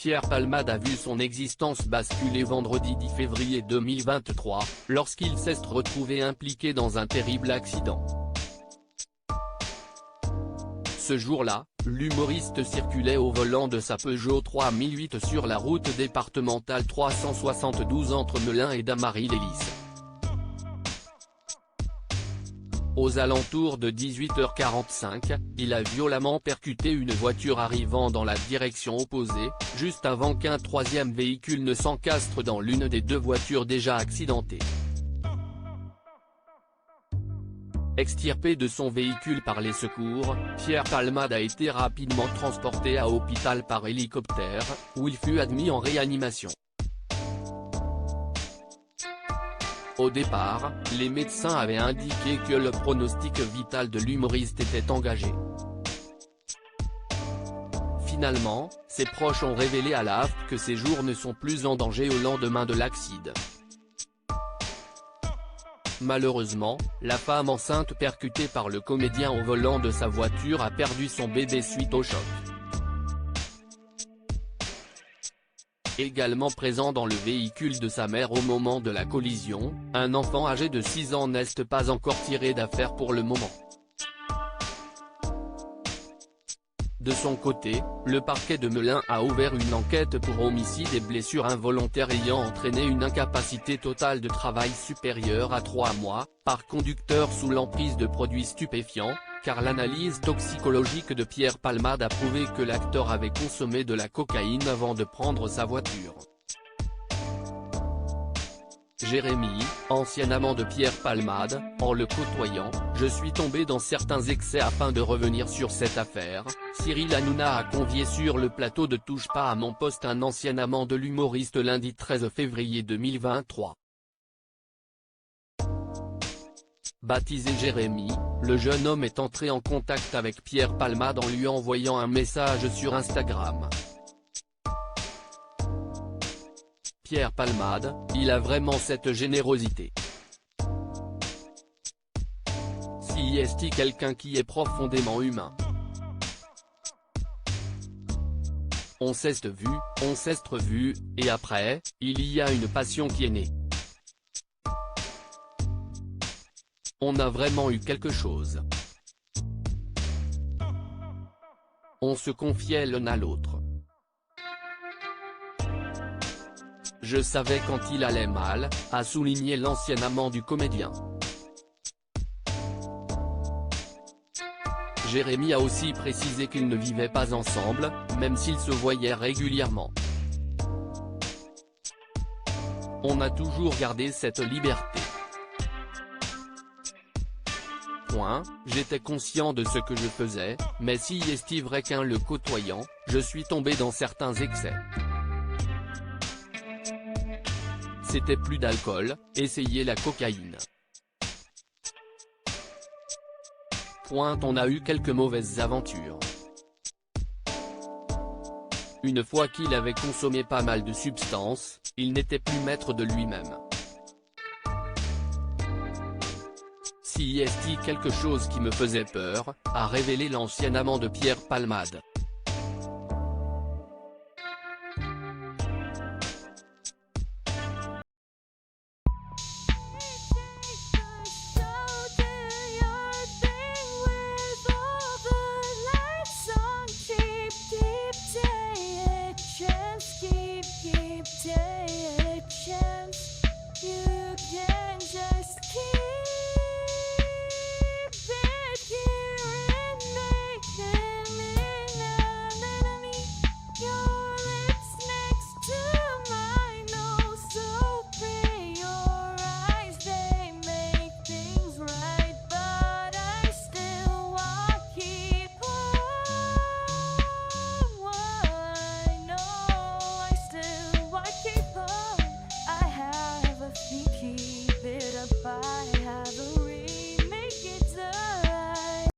Pierre Palmade a vu son existence basculer vendredi 10 février 2023, lorsqu'il s'est retrouvé impliqué dans un terrible accident. Ce jour-là, l'humoriste circulait au volant de sa Peugeot 3008 sur la route départementale 372 entre Melun et Damary-lès-Lys. Aux alentours de 18h45, il a violemment percuté une voiture arrivant dans la direction opposée, juste avant qu'un troisième véhicule ne s'encastre dans l'une des deux voitures déjà accidentées. Extirpé de son véhicule par les secours, Pierre Palmade a été rapidement transporté à l'hôpital par hélicoptère, où il fut admis en réanimation. Au départ, les médecins avaient indiqué que le pronostic vital de l'humoriste était engagé. Finalement, ses proches ont révélé à l'AFP que ses jours ne sont plus en danger au lendemain de l'accident. Malheureusement, la femme enceinte percutée par le comédien au volant de sa voiture a perdu son bébé suite au choc. Également présent dans le véhicule de sa mère au moment de la collision, un enfant âgé de 6 ans n'est pas encore tiré d'affaire pour le moment. De son côté, le parquet de Melun a ouvert une enquête pour homicide et blessure involontaire ayant entraîné une incapacité totale de travail supérieure à 3 mois, par conducteur sous l'emprise de produits stupéfiants, car l'analyse toxicologique de Pierre Palmade a prouvé que l'acteur avait consommé de la cocaïne avant de prendre sa voiture. Jérémy, ancien amant de Pierre Palmade, en le côtoyant, je suis tombé dans certains excès. Afin de revenir sur cette affaire, Cyril Hanouna a convié sur le plateau de Touche pas à mon poste un ancien amant de l'humoriste lundi 13 février 2023. Baptisé Jérémy, le jeune homme est entré en contact avec Pierre Palmade en lui envoyant un message sur Instagram. Pierre Palmade, il a vraiment cette générosité. Si est-il quelqu'un qui est profondément humain. On s'est vu, on s'est revu, et après, il y a une passion qui est née. On a vraiment eu quelque chose. On se confiait l'un à l'autre. Je savais quand il allait mal, a souligné l'ancien amant du comédien. Jérémy a aussi précisé qu'ils ne vivaient pas ensemble, même s'ils se voyaient régulièrement. On a toujours gardé cette liberté. J'étais conscient de ce que je faisais, mais si est vrai qu'en le côtoyant, je suis tombé dans certains excès. C'était plus d'alcool, essayer la cocaïne. On a eu quelques mauvaises aventures. Une fois qu'il avait consommé pas mal de substances, il n'était plus maître de lui-même. Si est-il quelque chose qui me faisait peur, a révélé l'ancien amant de Pierre Palmade.